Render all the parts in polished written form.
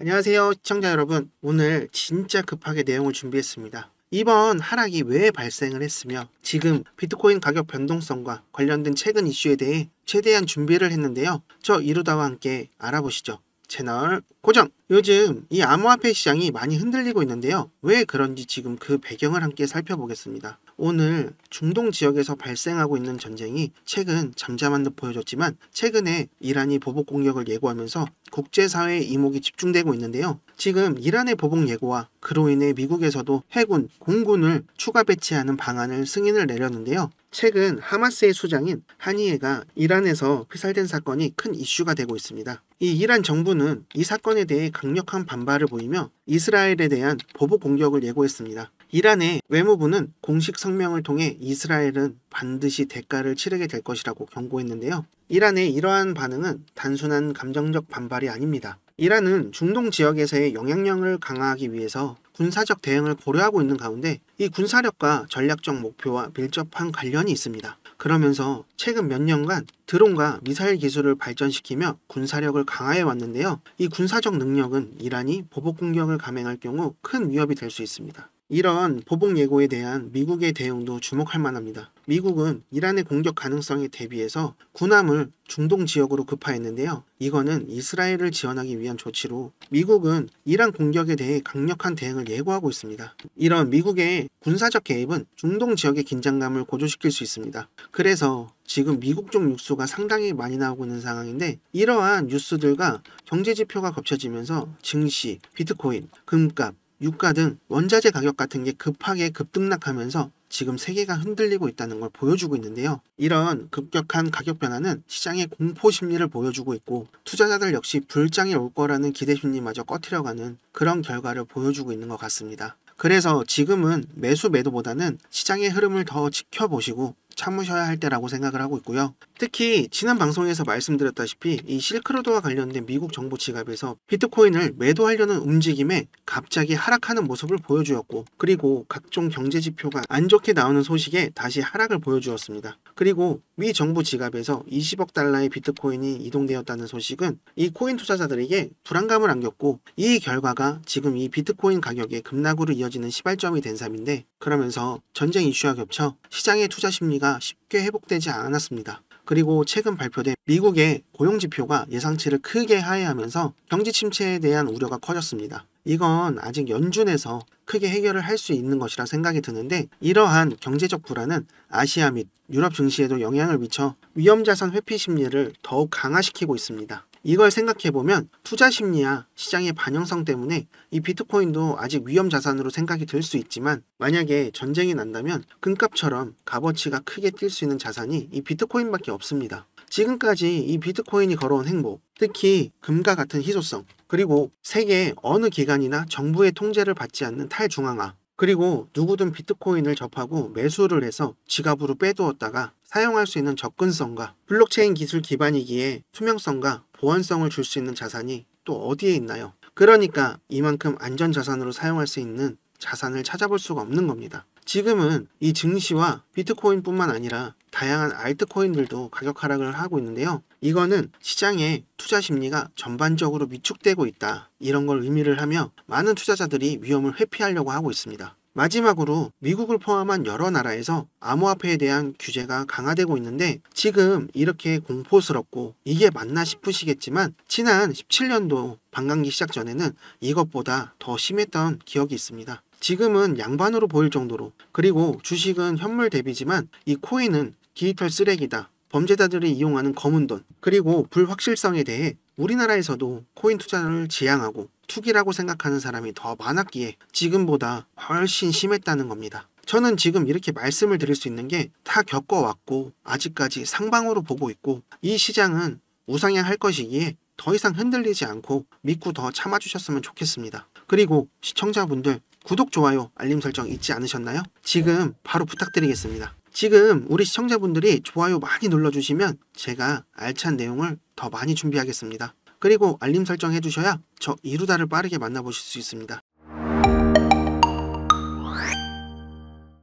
안녕하세요, 시청자 여러분. 오늘 진짜 급하게 내용을 준비했습니다. 이번 하락이 왜 발생을 했으며 지금 비트코인 가격 변동성과 관련된 최근 이슈에 대해 최대한 준비를 했는데요. 저 이루다와 함께 알아보시죠. 채널 고정! 요즘 이 암호화폐 시장이 많이 흔들리고 있는데요. 왜 그런지 지금 그 배경을 함께 살펴보겠습니다. 오늘 중동 지역에서 발생하고 있는 전쟁이 최근 잠잠한 듯 보여줬지만 최근에 이란이 보복 공격을 예고하면서 국제사회의 이목이 집중되고 있는데요. 지금 이란의 보복 예고와 그로 인해 미국에서도 해군, 공군을 추가 배치하는 방안을 승인을 내렸는데요. 최근 하마스의 수장인 하니에가 이란에서 피살된 사건이 큰 이슈가 되고 있습니다. 이 이란 정부는 이 사건에 대해 강력한 반발을 보이며 이스라엘에 대한 보복 공격을 예고했습니다. 이란의 외무부는 공식 성명을 통해 이스라엘은 반드시 대가를 치르게 될 것이라고 경고했는데요. 이란의 이러한 반응은 단순한 감정적 반발이 아닙니다. 이란은 중동 지역에서의 영향력을 강화하기 위해서 군사적 대응을 고려하고 있는 가운데 이 군사력과 전략적 목표와 밀접한 관련이 있습니다. 그러면서 최근 몇 년간 드론과 미사일 기술을 발전시키며 군사력을 강화해 왔는데요. 이 군사적 능력은 이란이 보복 공격을 감행할 경우 큰 위협이 될 수 있습니다. 이런 보복 예고에 대한 미국의 대응도 주목할 만합니다. 미국은 이란의 공격 가능성에 대비해서 군함을 중동 지역으로 급파했는데요. 이거는 이스라엘을 지원하기 위한 조치로 미국은 이란 공격에 대해 강력한 대응을 예고하고 있습니다. 이런 미국의 군사적 개입은 중동 지역의 긴장감을 고조시킬 수 있습니다. 그래서 지금 미국 쪽 뉴스가 상당히 많이 나오고 있는 상황인데 이러한 뉴스들과 경제 지표가 겹쳐지면서 증시, 비트코인, 금값, 유가 등 원자재 가격 같은 게 급하게 급등락하면서 지금 세계가 흔들리고 있다는 걸 보여주고 있는데요. 이런 급격한 가격 변화는 시장의 공포 심리를 보여주고 있고 투자자들 역시 불장이 올 거라는 기대 심리마저 꺼트려가는 그런 결과를 보여주고 있는 것 같습니다. 그래서 지금은 매수 매도보다는 시장의 흐름을 더 지켜보시고 참으셔야 할 때라고 생각을 하고 있고요. 특히 지난 방송에서 말씀드렸다시피 이 실크로드와 관련된 미국 정부 지갑에서 비트코인을 매도하려는 움직임에 갑자기 하락하는 모습을 보여주었고 그리고 각종 경제 지표가 안 좋게 나오는 소식에 다시 하락을 보여주었습니다. 그리고 미 정부 지갑에서 20억 달러의 비트코인이 이동되었다는 소식은 이 코인 투자자들에게 불안감을 안겼고 이 결과가 지금 이 비트코인 가격의 급락으로 이어지는 시발점이 된 셈인데 그러면서 전쟁 이슈와 겹쳐 시장의 투자 심리가 쉽게 회복되지 않았습니다. 그리고 최근 발표된 미국의 고용지표가 예상치를 크게 하회하면서 경기 침체에 대한 우려가 커졌습니다. 이건 아직 연준에서 크게 해결을 할 수 있는 것이라 생각이 드는데 이러한 경제적 불안은 아시아 및 유럽 증시에도 영향을 미쳐 위험자산 회피 심리를 더욱 강화시키고 있습니다. 이걸 생각해보면 투자 심리와 시장의 반영성 때문에 이 비트코인도 아직 위험자산으로 생각이 들 수 있지만 만약에 전쟁이 난다면 금값처럼 값어치가 크게 뛸 수 있는 자산이 이 비트코인밖에 없습니다. 지금까지 이 비트코인이 걸어온 행보, 특히 금과 같은 희소성, 그리고 세계 어느 기관이나 정부의 통제를 받지 않는 탈중앙화, 그리고 누구든 비트코인을 접하고 매수를 해서 지갑으로 빼두었다가 사용할 수 있는 접근성과 블록체인 기술 기반이기에 투명성과 보안성을 줄 수 있는 자산이 또 어디에 있나요? 그러니까 이만큼 안전자산으로 사용할 수 있는 자산을 찾아볼 수가 없는 겁니다. 지금은 이 증시와 비트코인뿐만 아니라 다양한 알트코인들도 가격 하락을 하고 있는데요. 이거는 시장의 투자 심리가 전반적으로 위축되고 있다. 이런 걸 의미를 하며 많은 투자자들이 위험을 회피하려고 하고 있습니다. 마지막으로 미국을 포함한 여러 나라에서 암호화폐에 대한 규제가 강화되고 있는데 지금 이렇게 공포스럽고 이게 맞나 싶으시겠지만 지난 17년도 반감기 시작 전에는 이것보다 더 심했던 기억이 있습니다. 지금은 양반으로 보일 정도로 그리고 주식은 현물 대비지만 이 코인은 디지털 쓰레기다. 범죄자들이 이용하는 검은 돈 그리고 불확실성에 대해 우리나라에서도 코인 투자를 지향하고 투기라고 생각하는 사람이 더 많았기에 지금보다 훨씬 심했다는 겁니다. 저는 지금 이렇게 말씀을 드릴 수 있는 게 다 겪어왔고 아직까지 상방으로 보고 있고 이 시장은 우상향할 것이기에 더 이상 흔들리지 않고 믿고 더 참아주셨으면 좋겠습니다. 그리고 시청자분들 구독, 좋아요, 알림 설정 잊지 않으셨나요? 지금 바로 부탁드리겠습니다. 지금 우리 시청자분들이 좋아요 많이 눌러주시면 제가 알찬 내용을 더 많이 준비하겠습니다. 그리고 알림 설정 해주셔야 저 이루다를 빠르게 만나보실 수 있습니다.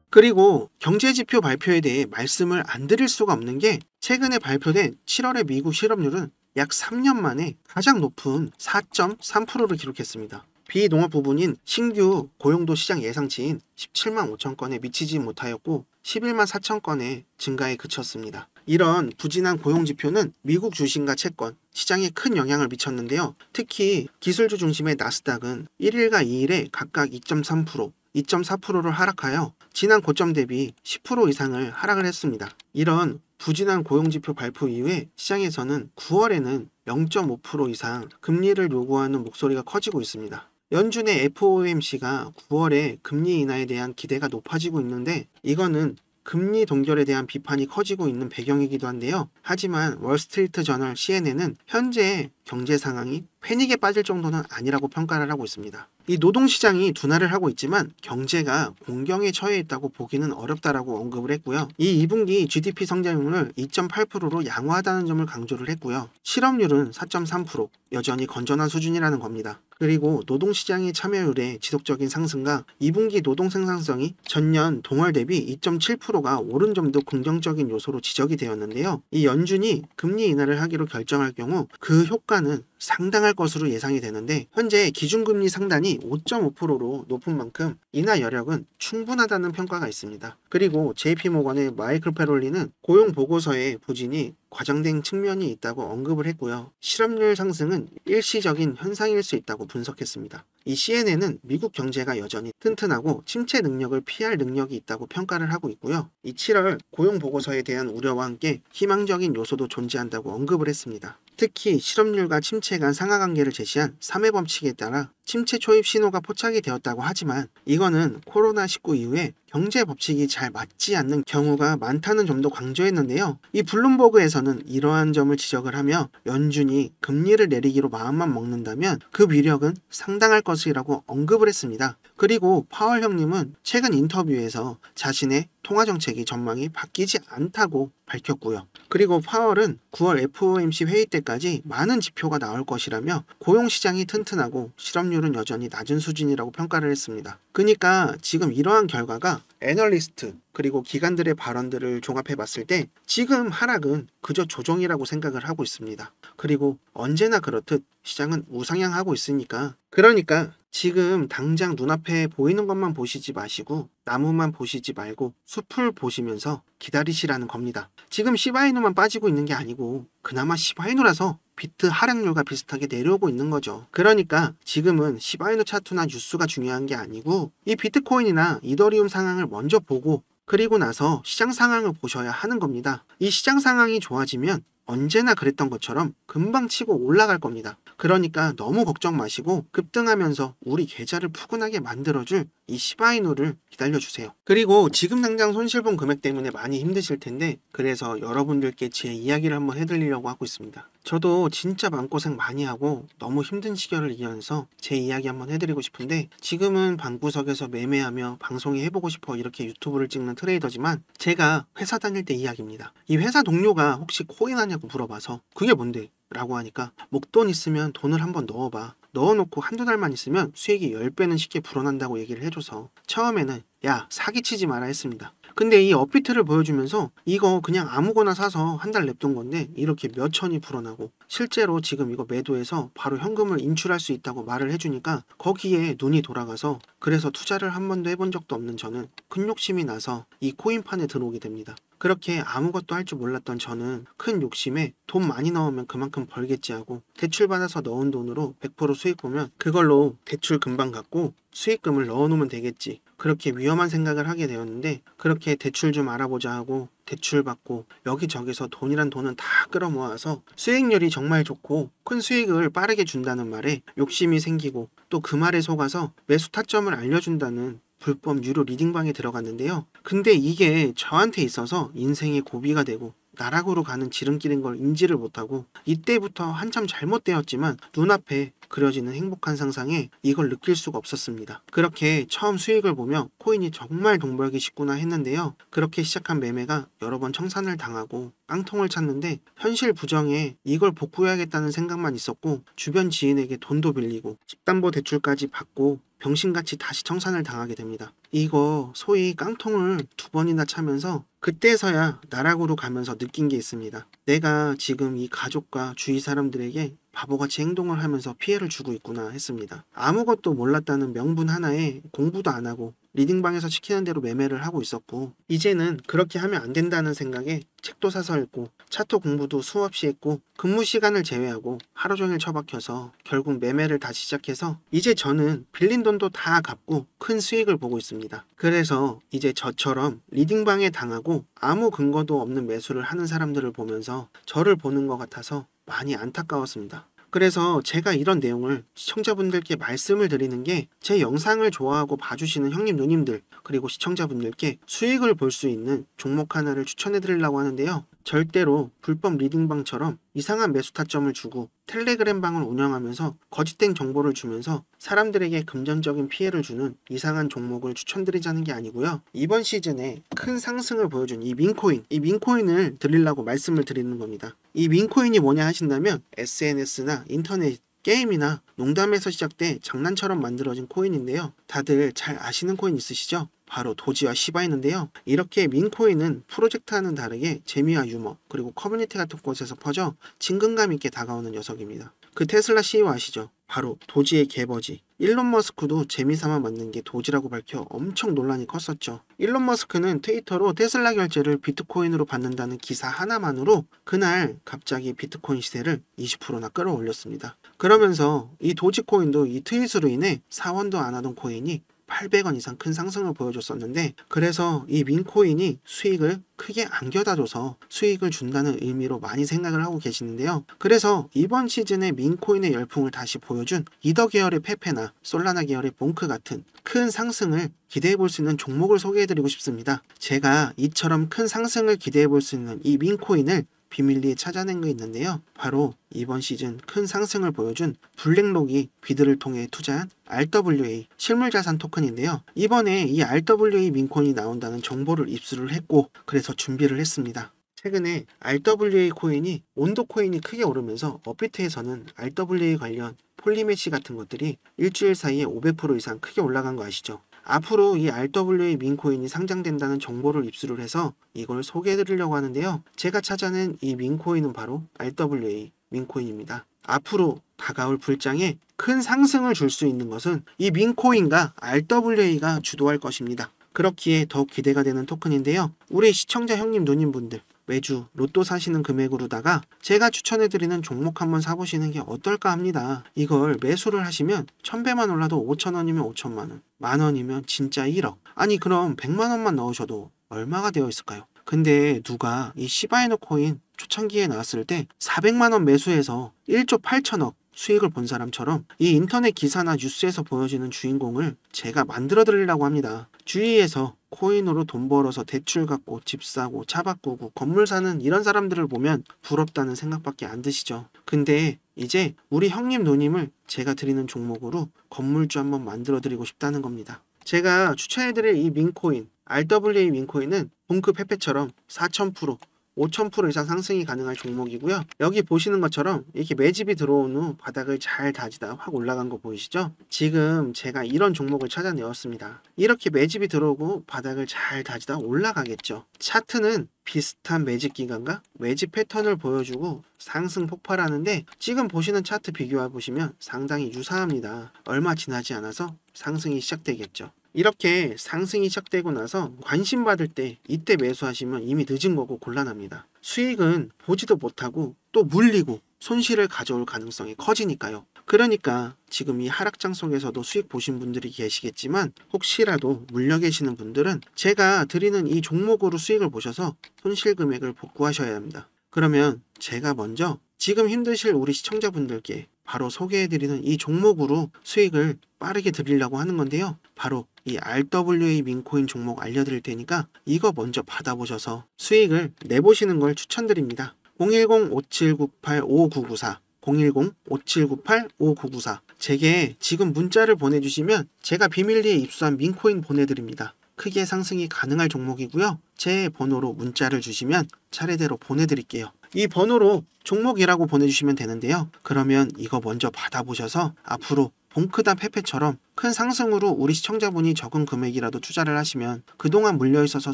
그리고 경제지표 발표에 대해 말씀을 안 드릴 수가 없는 게 최근에 발표된 7월의 미국 실업률은 약 3년 만에 가장 높은 4.3%를 기록했습니다. 비농업 부분인 신규 고용도 시장 예상치인 17만 5천 건에 미치지 못하였고 11만 4천 건의 증가에 그쳤습니다. 이런 부진한 고용 지표는 미국 주식과 채권, 시장에 큰 영향을 미쳤는데요. 특히 기술주 중심의 나스닥은 1일과 2일에 각각 2.3%, 2.4%를 하락하여 지난 고점 대비 10% 이상을 하락을 했습니다. 이런 부진한 고용지표 발표 이후에 시장에서는 9월에는 0.5% 이상 금리를 요구하는 목소리가 커지고 있습니다. 연준의 FOMC가 9월에 금리 인하에 대한 기대가 높아지고 있는데 이거는 금리 동결에 대한 비판이 커지고 있는 배경이기도 한데요. 하지만 월스트리트 저널 CNN은 현재 경제 상황이 패닉에 빠질 정도는 아니라고 평가를 하고 있습니다. 이 노동시장이 둔화를 하고 있지만 경제가 공경에 처해 있다고 보기는 어렵다라고 언급을 했고요. 이 2분기 GDP 성장률을 2.8%로 양호하다는 점을 강조를 했고요. 실업률은 4.3%, 여전히 건전한 수준이라는 겁니다. 그리고 노동시장의 참여율의 지속적인 상승과 2분기 노동 생산성이 전년 동월 대비 2.7%가 오른 점도 긍정적인 요소로 지적이 되었는데요. 이 연준이 금리 인하를 하기로 결정할 경우 그 효과는 상당할 것으로 예상이 되는데 현재 기준금리 상단이 5.5%로 높은 만큼 인하 여력은 충분하다는 평가가 있습니다. 그리고 JP모건의 마이클 페롤리는 고용 보고서의 부진이 과장된 측면이 있다고 언급을 했고요. 실업률 상승은 일시적인 현상일 수 있다고 분석했습니다. 이 CNN은 미국 경제가 여전히 튼튼하고 침체 능력을 피할 능력이 있다고 평가를 하고 있고요. 이 7월 고용 보고서에 대한 우려와 함께 희망적인 요소도 존재한다고 언급을 했습니다. 특히 실업률과 침체 간 상하관계를 제시한 3회 법칙에 따라 침체 초입 신호가 포착이 되었다고 하지만 이거는 코로나19 이후에 경제 법칙이 잘 맞지 않는 경우가 많다는 점도 강조했는데요. 이 블룸버그에서는 이러한 점을 지적을 하며 연준이 금리를 내리기로 마음만 먹는다면 그 위력은 상당할 것이라고 언급을 했습니다. 그리고 파월 형님은 최근 인터뷰에서 자신의 통화정책이 전망이 바뀌지 않다고 밝혔고요. 그리고 파월은 9월 FOMC 회의 때까지 많은 지표가 나올 것이라며 고용시장이 튼튼하고 실업률은 여전히 낮은 수준이라고 평가를 했습니다. 그러니까 지금 이러한 결과가 애널리스트 그리고 기관들의 발언들을 종합해 봤을 때 지금 하락은 그저 조정이라고 생각을 하고 있습니다. 그리고 언제나 그렇듯 시장은 우상향하고 있으니까 그러니까 지금 당장 눈앞에 보이는 것만 보시지 마시고 나무만 보시지 말고 숲을 보시면서 기다리시라는 겁니다. 지금 시바이누만 빠지고 있는 게 아니고 그나마 시바이누라서 비트 하락률과 비슷하게 내려오고 있는 거죠. 그러니까 지금은 시바이누 차트나 뉴스가 중요한 게 아니고 이 비트코인이나 이더리움 상황을 먼저 보고 그리고 나서 시장 상황을 보셔야 하는 겁니다. 이 시장 상황이 좋아지면 언제나 그랬던 것처럼 금방 치고 올라갈 겁니다. 그러니까 너무 걱정 마시고 급등하면서 우리 계좌를 푸근하게 만들어줄 이 시바이누를 기다려주세요. 그리고 지금 당장 손실본 금액 때문에 많이 힘드실 텐데 그래서 여러분들께 제 이야기를 한번 해드리려고 하고 있습니다. 저도 진짜 마음고생 많이 하고 너무 힘든 시절을 이겨내서 제 이야기 한번 해드리고 싶은데 지금은 방구석에서 매매하며 방송에 해보고 싶어 이렇게 유튜브를 찍는 트레이더지만 제가 회사 다닐 때 이야기입니다. 이 회사 동료가 혹시 코인 하냐고 물어봐서 그게 뭔데? 라고 하니까 목돈 있으면 돈을 한번 넣어봐. 넣어놓고 한두 달만 있으면 수익이 10배는 쉽게 불어난다고 얘기를 해줘서 처음에는 야 사기치지 마라 했습니다. 근데 이 업비트를 보여주면서 이거 그냥 아무거나 사서 한 달 냅둔 건데 이렇게 몇 천이 불어나고 실제로 지금 이거 매도해서 바로 현금을 인출할 수 있다고 말을 해주니까 거기에 눈이 돌아가서 그래서 투자를 한 번도 해본 적도 없는 저는 큰 욕심이 나서 이 코인판에 들어오게 됩니다. 그렇게 아무것도 할 줄 몰랐던 저는 큰 욕심에 돈 많이 넣으면 그만큼 벌겠지 하고 대출받아서 넣은 돈으로 100% 수익 보면 그걸로 대출 금방 갚고 수익금을 넣어놓으면 되겠지. 그렇게 위험한 생각을 하게 되었는데 그렇게 대출 좀 알아보자 하고 대출 받고 여기저기서 돈이란 돈은 다 끌어모아서 수익률이 정말 좋고 큰 수익을 빠르게 준다는 말에 욕심이 생기고 또 그 말에 속아서 매수 타점을 알려준다는 불법 유료 리딩방에 들어갔는데요. 근데 이게 저한테 있어서 인생의 고비가 되고 나락으로 가는 지름길인 걸 인지를 못하고 이때부터 한참 잘못되었지만 눈앞에 그려지는 행복한 상상에 이걸 느낄 수가 없었습니다. 그렇게 처음 수익을 보며 코인이 정말 돈 벌기 쉽구나 했는데요. 그렇게 시작한 매매가 여러 번 청산을 당하고 깡통을 찼는데 현실 부정에 이걸 복구해야겠다는 생각만 있었고 주변 지인에게 돈도 빌리고 집담보 대출까지 받고 병신같이 다시 청산을 당하게 됩니다. 이거 소위 깡통을 2번이나 차면서 그때서야 나락으로 가면서 느낀 게 있습니다. 내가 지금 이 가족과 주위 사람들에게 바보같이 행동을 하면서 피해를 주고 있구나 했습니다. 아무것도 몰랐다는 명분 하나에 공부도 안 하고 리딩방에서 시키는 대로 매매를 하고 있었고, 이제는 그렇게 하면 안 된다는 생각에 책도 사서 읽고 차트 공부도 수없이 했고 근무 시간을 제외하고 하루 종일 처박혀서 결국 매매를 다시 시작해서 이제 저는 빌린 돈도 다 갚고 큰 수익을 보고 있습니다. 그래서 이제 저처럼 리딩방에 당하고 아무 근거도 없는 매수를 하는 사람들을 보면서 저를 보는 것 같아서 많이 안타까웠습니다. 그래서 제가 이런 내용을 시청자분들께 말씀을 드리는 게, 제 영상을 좋아하고 봐주시는 형님 누님들 그리고 시청자분들께 수익을 볼 수 있는 종목 하나를 추천해 드리려고 하는데요. 절대로 불법 리딩방처럼 이상한 매수 타점을 주고 텔레그램 방을 운영하면서 거짓된 정보를 주면서 사람들에게 금전적인 피해를 주는 이상한 종목을 추천드리자는 게 아니고요. 이번 시즌에 큰 상승을 보여준 이 민코인을 드리려고 말씀을 드리는 겁니다. 이 민코인이 뭐냐 하신다면 SNS나 인터넷 게임이나 농담에서 시작돼 장난처럼 만들어진 코인인데요. 다들 잘 아시는 코인 있으시죠? 바로 도지와 시바이는데요. 이렇게 민코인은 프로젝트와는 다르게 재미와 유머 그리고 커뮤니티 같은 곳에서 퍼져 친근감 있게 다가오는 녀석입니다. 그 테슬라 CEO 아시죠? 바로 도지의 개버지. 일론 머스크도 재미삼아 만든 게 도지라고 밝혀 엄청 논란이 컸었죠. 일론 머스크는 트위터로 테슬라 결제를 비트코인으로 받는다는 기사 하나만으로 그날 갑자기 비트코인 시세를 20%나 끌어올렸습니다. 그러면서 이 도지코인도 이 트윗으로 인해 사원도 안 하던 코인이 800원 이상 큰 상승을 보여줬었는데, 그래서 이 민코인이 수익을 크게 안겨다줘서 수익을 준다는 의미로 많이 생각을 하고 계시는데요. 그래서 이번 시즌에 민코인의 열풍을 다시 보여준 이더 계열의 페페나 솔라나 계열의 봉크 같은 큰 상승을 기대해 볼 수 있는 종목을 소개해드리고 싶습니다. 제가 이처럼 큰 상승을 기대해 볼 수 있는 이 민코인을 비밀리에 찾아낸 게 있는데요. 바로 이번 시즌 큰 상승을 보여준 블랙록이 비드를 통해 투자한 RWA 실물자산 토큰인데요. 이번에 이 RWA 민코인이 나온다는 정보를 입수를 했고 그래서 준비를 했습니다. 최근에 RWA 코인이 온도 코인이 크게 오르면서 업비트에서는 RWA 관련 폴리메시 같은 것들이 일주일 사이에 500% 이상 크게 올라간 거 아시죠? 앞으로 이 RWA 민코인이 상장된다는 정보를 입수를 해서 이걸 소개해드리려고 하는데요. 제가 찾아낸 이 민코인은 바로 RWA 민코인입니다. 앞으로 다가올 불장에 큰 상승을 줄 수 있는 것은 이 민코인과 RWA가 주도할 것입니다. 그렇기에 더욱 기대가 되는 토큰인데요. 우리 시청자 형님 누님분들 매주 로또 사시는 금액으로다가 제가 추천해드리는 종목 한번 사보시는 게 어떨까 합니다. 이걸 매수를 하시면 1000배만 올라도 5,000원이면 5,000만원, 만원이면 진짜 1억. 아니 그럼 100만원만 넣으셔도 얼마가 되어 있을까요? 근데 누가 이 시바이누 코인 초창기에 나왔을 때 400만원 매수해서 1조 8천억 수익을 본 사람처럼 이 인터넷 기사나 뉴스에서 보여지는 주인공을 제가 만들어 드리려고 합니다. 주위에서 코인으로 돈 벌어서 대출 갚고 집 사고 차 바꾸고 건물 사는 이런 사람들을 보면 부럽다는 생각밖에 안 드시죠. 근데 이제 우리 형님 누님을 제가 드리는 종목으로 건물주 한번 만들어 드리고 싶다는 겁니다. 제가 추천해 드릴 이 민코인 RWA 민코인은 봉크 페페처럼 4000%, 5000% 이상 상승이 가능한 종목이고요. 여기 보시는 것처럼 이렇게 매집이 들어온 후 바닥을 잘 다지다 확 올라간 거 보이시죠? 지금 제가 이런 종목을 찾아내었습니다. 이렇게 매집이 들어오고 바닥을 잘 다지다 올라가겠죠. 차트는 비슷한 매집 기간과 매집 패턴을 보여주고 상승 폭발하는데, 지금 보시는 차트 비교해 보시면 상당히 유사합니다. 얼마 지나지 않아서 상승이 시작되겠죠. 이렇게 상승이 시작되고 나서 관심 받을 때 이때 매수하시면 이미 늦은 거고 곤란합니다. 수익은 보지도 못하고 또 물리고 손실을 가져올 가능성이 커지니까요. 그러니까 지금 이 하락장 속에서도 수익 보신 분들이 계시겠지만 혹시라도 물려 계시는 분들은 제가 드리는 이 종목으로 수익을 보셔서 손실 금액을 복구하셔야 합니다. 그러면 제가 먼저 지금 힘드실 우리 시청자분들께 바로 소개해드리는 이 종목으로 수익을 빠르게 드리려고 하는 건데요. 바로 이 RWA 민코인 종목 알려드릴 테니까 이거 먼저 받아보셔서 수익을 내보시는 걸 추천드립니다. 010-5798-5994 010-5798-5994 제게 지금 문자를 보내주시면 제가 비밀리에 입수한 민코인 보내드립니다. 크게 상승이 가능할 종목이고요. 제 번호로 문자를 주시면 차례대로 보내드릴게요. 이 번호로 종목이라고 보내주시면 되는데요. 그러면 이거 먼저 받아보셔서 앞으로 봉크다 페페처럼 큰 상승으로 우리 시청자분이 적은 금액이라도 투자를 하시면 그동안 물려있어서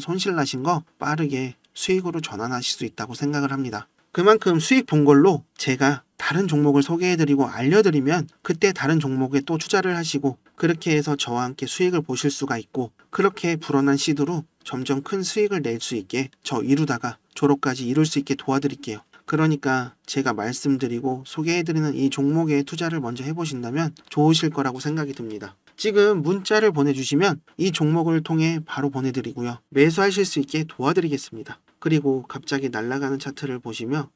손실 나신 거 빠르게 수익으로 전환하실 수 있다고 생각을 합니다. 그만큼 수익 본 걸로 제가 다른 종목을 소개해드리고 알려드리면 그때 다른 종목에 또 투자를 하시고 그렇게 해서 저와 함께 수익을 보실 수가 있고 그렇게 불어난 시드로 점점 큰 수익을 낼 수 있게 저 이루다가 졸업까지 이룰 수 있게 도와드릴게요. 그러니까 제가 말씀드리고 소개해드리는 이 종목에 투자를 먼저 해보신다면 좋으실 거라고 생각이 듭니다. 지금 문자를 보내주시면 이 종목을 통해 바로 보내드리고요. 매수하실 수 있게 도와드리겠습니다. 그리고 갑자기 날아가는 차트를 보시며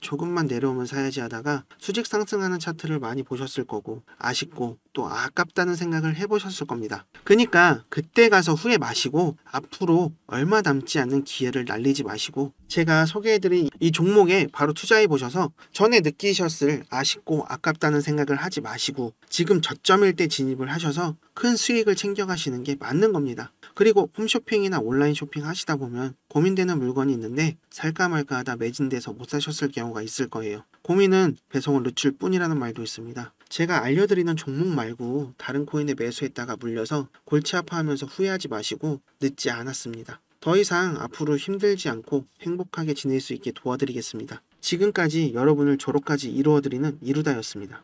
조금만 내려오면 사야지 하다가 수직 상승하는 차트를 많이 보셨을 거고 아쉽고 또 아깝다는 생각을 해보셨을 겁니다. 그러니까 그때 가서 후회 마시고 앞으로 얼마 남지 않는 기회를 날리지 마시고 제가 소개해드린 이 종목에 바로 투자해 보셔서 전에 느끼셨을 아쉽고 아깝다는 생각을 하지 마시고 지금 저점일 때 진입을 하셔서 큰 수익을 챙겨가시는 게 맞는 겁니다. 그리고 홈쇼핑이나 온라인 쇼핑 하시다 보면 고민되는 물건이 있는데 살까 말까 하다 매진돼서 못 사셨을 경우가 있을 거예요. 고민은 배송을 늦출 뿐이라는 말도 있습니다. 제가 알려드리는 종목 말고 다른 코인에 매수했다가 물려서 골치 아파하면서 후회하지 마시고 늦지 않았습니다. 더 이상 앞으로 힘들지 않고 행복하게 지낼 수 있게 도와드리겠습니다. 지금까지 여러분을 졸업까지 이루어드리는 이루다였습니다.